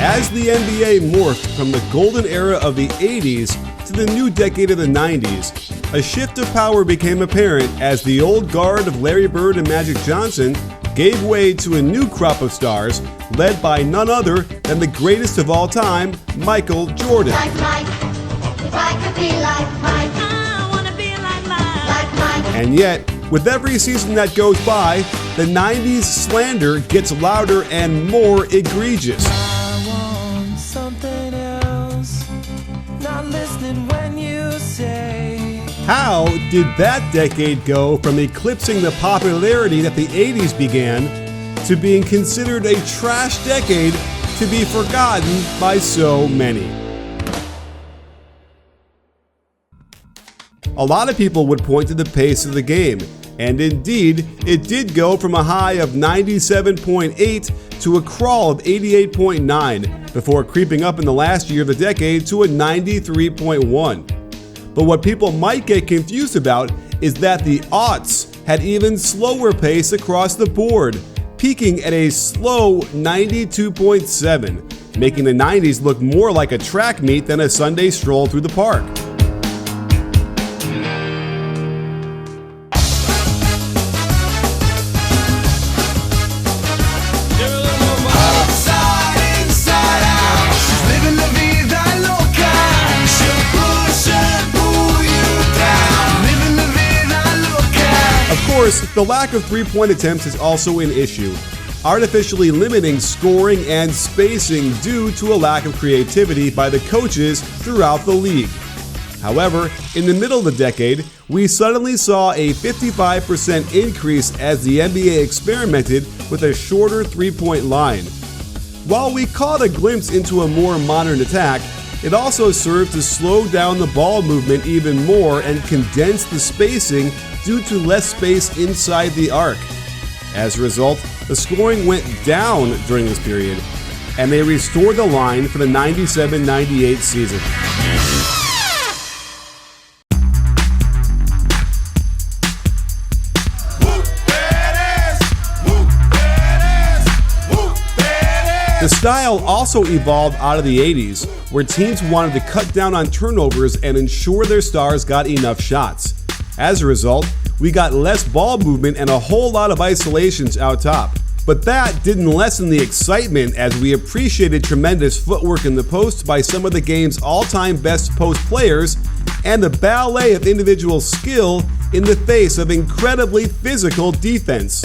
As the NBA morphed from the golden era of the 80s to the new decade of the 90s, a shift of power became apparent as the old guard of Larry Bird and Magic Johnson gave way to a new crop of stars led by none other than the greatest of all time, Michael Jordan. Like Mike, if I could be like Mike, I wanna be like Mike. And yet, with every season that goes by, the 90s slander gets louder and more egregious. I want something else, not listening when you say. How did that decade go from eclipsing the popularity that the 80s began to being considered a trash decade to be forgotten by so many? A lot of people would point to the pace of the game, and indeed, it did go from a high of 97.8 to a crawl of 88.9 before creeping up in the last year of the decade to a 93.1. But what people might get confused about is that the aughts had even slower pace across the board, peaking at a slow 92.7, making the 90s look more like a track meet than a Sunday stroll through the park. Of course, the lack of three-point attempts is also an issue, artificially limiting scoring and spacing due to a lack of creativity by the coaches throughout the league. However, in the middle of the decade, we suddenly saw a 55% increase as the NBA experimented with a shorter three-point line. While we caught a glimpse into a more modern attack, it also served to slow down the ball movement even more and condense the spacing due to less space inside the arc. As a result, the scoring went down during this period, and they restored the line for the 97-98 season. The style also evolved out of the 80s, where teams wanted to cut down on turnovers and ensure their stars got enough shots. As a result, we got less ball movement and a whole lot of isolations out top. But that didn't lessen the excitement as we appreciated tremendous footwork in the post by some of the game's all-time best post players and the ballet of individual skill in the face of incredibly physical defense.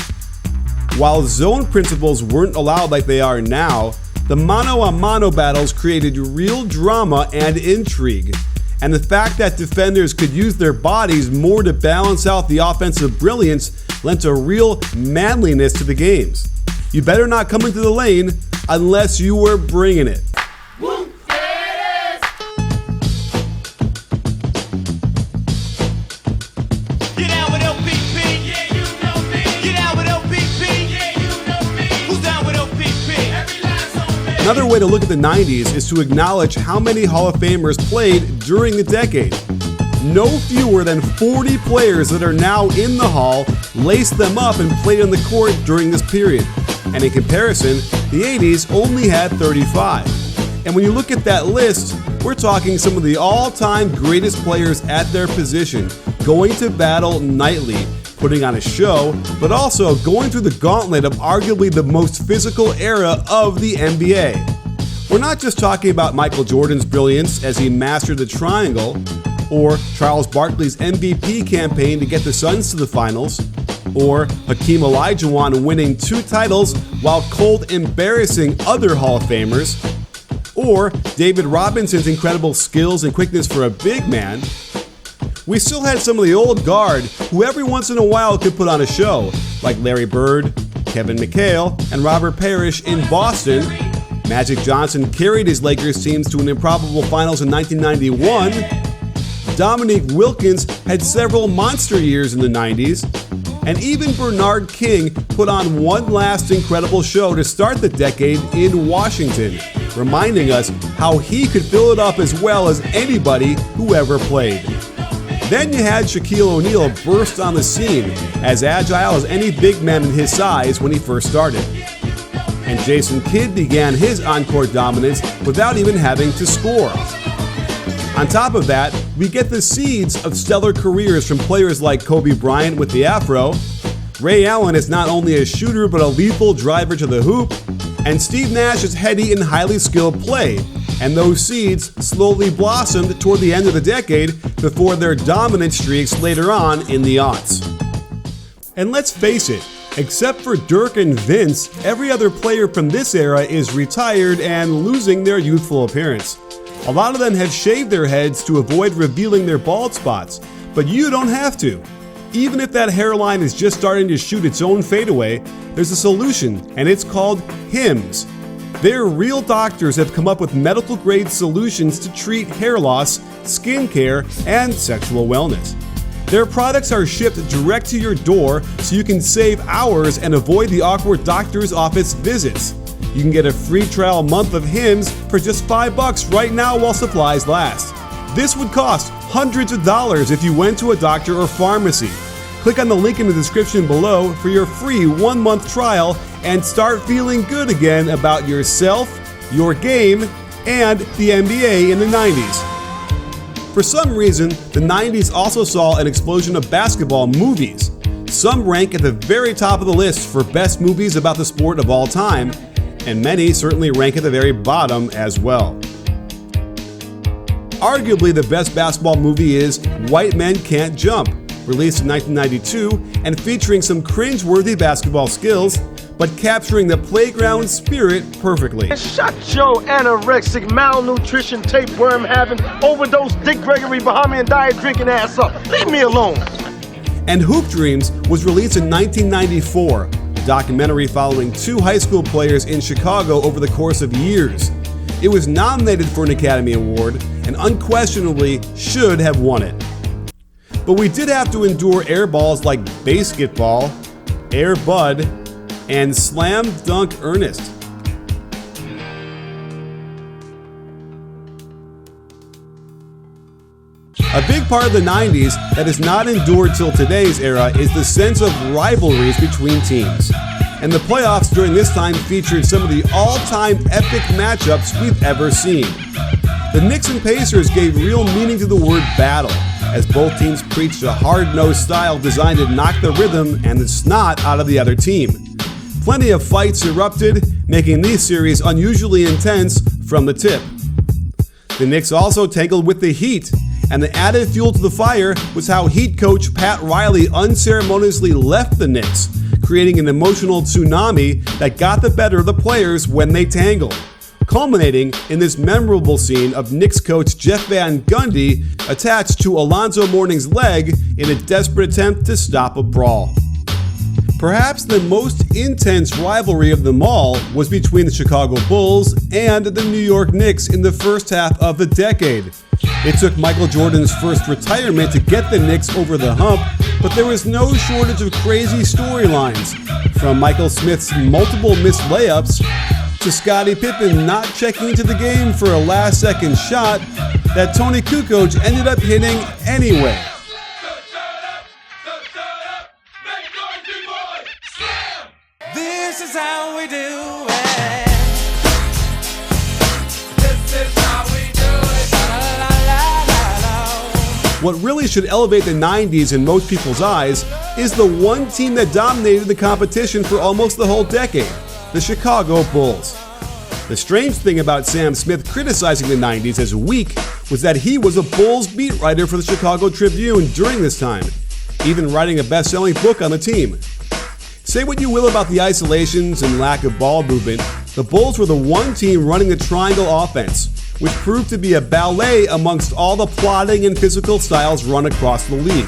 While zone principles weren't allowed like they are now, the mano-a-mano battles created real drama and intrigue. And the fact that defenders could use their bodies more to balance out the offensive brilliance lent a real manliness to the games. You better not come into the lane unless you were bringing it. Another way to look at the 90s is to acknowledge how many Hall of Famers played during the decade. No fewer than 40 players that are now in the Hall laced them up and played on the court during this period. And in comparison, the 80s only had 35. And when you look at that list, we're talking some of the all-time greatest players at their position, going to battle nightly, putting on a show, but also going through the gauntlet of arguably the most physical era of the NBA. We're not just talking about Michael Jordan's brilliance as he mastered the triangle, or Charles Barkley's MVP campaign to get the Suns to the finals, or Hakeem Olajuwon winning 2 titles while cold embarrassing other Hall of Famers, or David Robinson's incredible skills and quickness for a big man. We still had some of the old guard who every once in a while could put on a show, like Larry Bird, Kevin McHale, and Robert Parrish in Boston. Magic Johnson carried his Lakers teams to an improbable finals in 1991. Dominique Wilkins had several monster years in the 90s. And even Bernard King put on one last incredible show to start the decade in Washington, reminding us how he could fill it up as well as anybody who ever played. Then you had Shaquille O'Neal burst on the scene, as agile as any big man in his size when he first started. and Jason Kidd began his on-court dominance without even having to score. On top of that, we get the seeds of stellar careers from players like Kobe Bryant with the afro. Ray Allen is not only a shooter but a lethal driver to the hoop, and Steve Nash is heady and highly skilled play, and those seeds slowly blossomed toward the end of the decade before their dominant streaks later on in the aughts. And let's face it, except for Dirk and Vince, every other player from this era is retired and losing their youthful appearance. A lot of them have shaved their heads to avoid revealing their bald spots, but you don't have to. Even if that hairline is just starting to shoot its own fadeaway, there's a solution, and it's called Hims. Their real doctors have come up with medical-grade solutions to treat hair loss, skin care, and sexual wellness. Their products are shipped direct to your door so you can save hours and avoid the awkward doctor's office visits. You can get a free trial month of Hims for just $5 right now while supplies last. This would cost hundreds of dollars if you went to a doctor or pharmacy. Click on the link in the description below for your free 1-month trial and start feeling good again about yourself, your game, and the NBA in the 90s. For some reason, the 90s also saw an explosion of basketball movies. Some rank at the very top of the list for best movies about the sport of all time, and many certainly rank at the very bottom as well. Arguably the best basketball movie is White Men Can't Jump, released in 1992 and featuring some cringe-worthy basketball skills, but capturing the playground spirit perfectly. Shut your anorexic, malnutrition, tapeworm having, overdose Dick Gregory, Bahamian diet drinking ass up. Leave me alone. And Hoop Dreams was released in 1994, a documentary following two high school players in Chicago over the course of years. It was nominated for an Academy Award and unquestionably should have won it. But we did have to endure air balls like Basketball, Air Bud, and Slam Dunk Ernest. A big part of the 90s that has not endured till today's era is the sense of rivalries between teams. And the playoffs during this time featured some of the all-time epic matchups we've ever seen. The Knicks and Pacers gave real meaning to the word battle, as both teams preached a hard-nosed style designed to knock the rhythm and the snot out of the other team. Plenty of fights erupted, making these series unusually intense from the tip. The Knicks also tangled with the Heat, and the added fuel to the fire was how Heat coach Pat Riley unceremoniously left the Knicks, creating an emotional tsunami that got the better of the players when they tangled, culminating in this memorable scene of Knicks coach Jeff Van Gundy attached to Alonzo Mourning's leg in a desperate attempt to stop a brawl. Perhaps the most intense rivalry of them all was between the Chicago Bulls and the New York Knicks in the first half of the decade. It took Michael Jordan's first retirement to get the Knicks over the hump, but there was no shortage of crazy storylines, from Michael Smith's multiple missed layups to Scottie Pippen not checking into the game for a last-second shot that Tony Kukoc ended up hitting anyway. This is how we do it. This is how we do it. La, la, la, la. What really should elevate the 90s in most people's eyes is the one team that dominated the competition for almost the whole decade, the Chicago Bulls. The strange thing about Sam Smith criticizing the 90s as weak was that he was a Bulls beat writer for the Chicago Tribune during this time, even writing a best-selling book on the team. Say what you will about the isolations and lack of ball movement, the Bulls were the one team running the triangle offense, which proved to be a ballet amongst all the plotting and physical styles run across the league.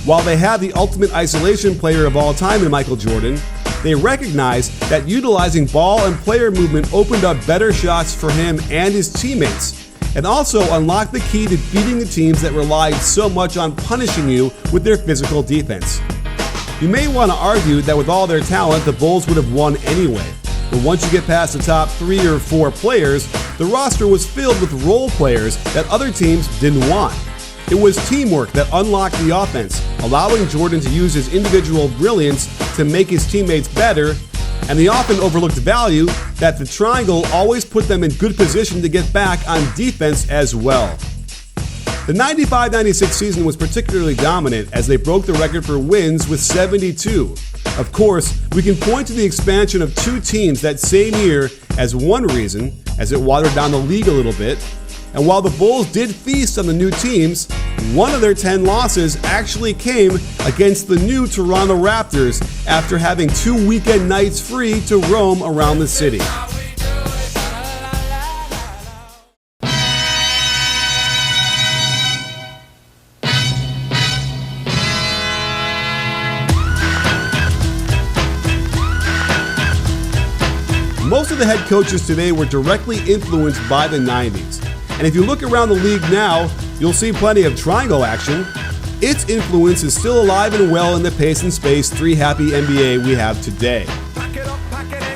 While they had the ultimate isolation player of all time in Michael Jordan, they recognized that utilizing ball and player movement opened up better shots for him and his teammates, and also unlocked the key to beating the teams that relied so much on punishing you with their physical defense. You may want to argue that with all their talent, the Bulls would have won anyway. But once you get past the top 3 or 4 players, the roster was filled with role players that other teams didn't want. It was teamwork that unlocked the offense, allowing Jordan to use his individual brilliance to make his teammates better and the often overlooked value that the triangle always put them in good position to get back on defense as well. The 95-96 season was particularly dominant as they broke the record for wins with 72. Of course, we can point to the expansion of two teams that same year as one reason, as it watered down the league a little bit. And while the Bulls did feast on the new teams, one of their 10 losses actually came against the new Toronto Raptors after having 2 weekend nights free to roam around the city. Most of the head coaches today were directly influenced by the 90s. And if you look around the league now, you'll see plenty of triangle action. Its influence is still alive and well in the pace and space 3-happy NBA we have today.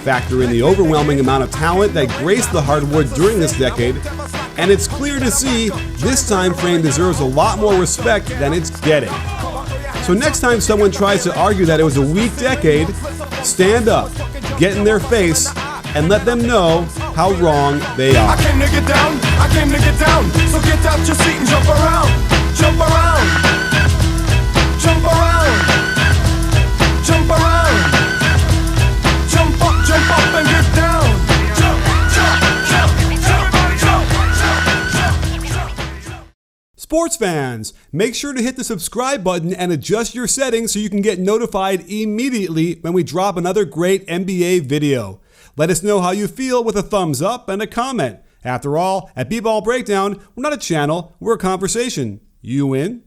Factor in the overwhelming amount of talent that graced the hardwood during this decade, and it's clear to see this time frame deserves a lot more respect than it's getting. So next time someone tries to argue that it was a weak decade, stand up, get in their face, and let them know how wrong they are. I came to get down, I came to get down. So get out your seat and jump around, jump around, jump around, jump around, jump up and get down. Jump, jump, jump, everybody jump, jump, jump, jump. Sports fans, make sure to hit the subscribe button and adjust your settings so you can get notified immediately when we drop another great NBA video. Let us know how you feel with a thumbs up and a comment. After all, at BBallBreakdown, we're not a channel, we're a conversation. You in?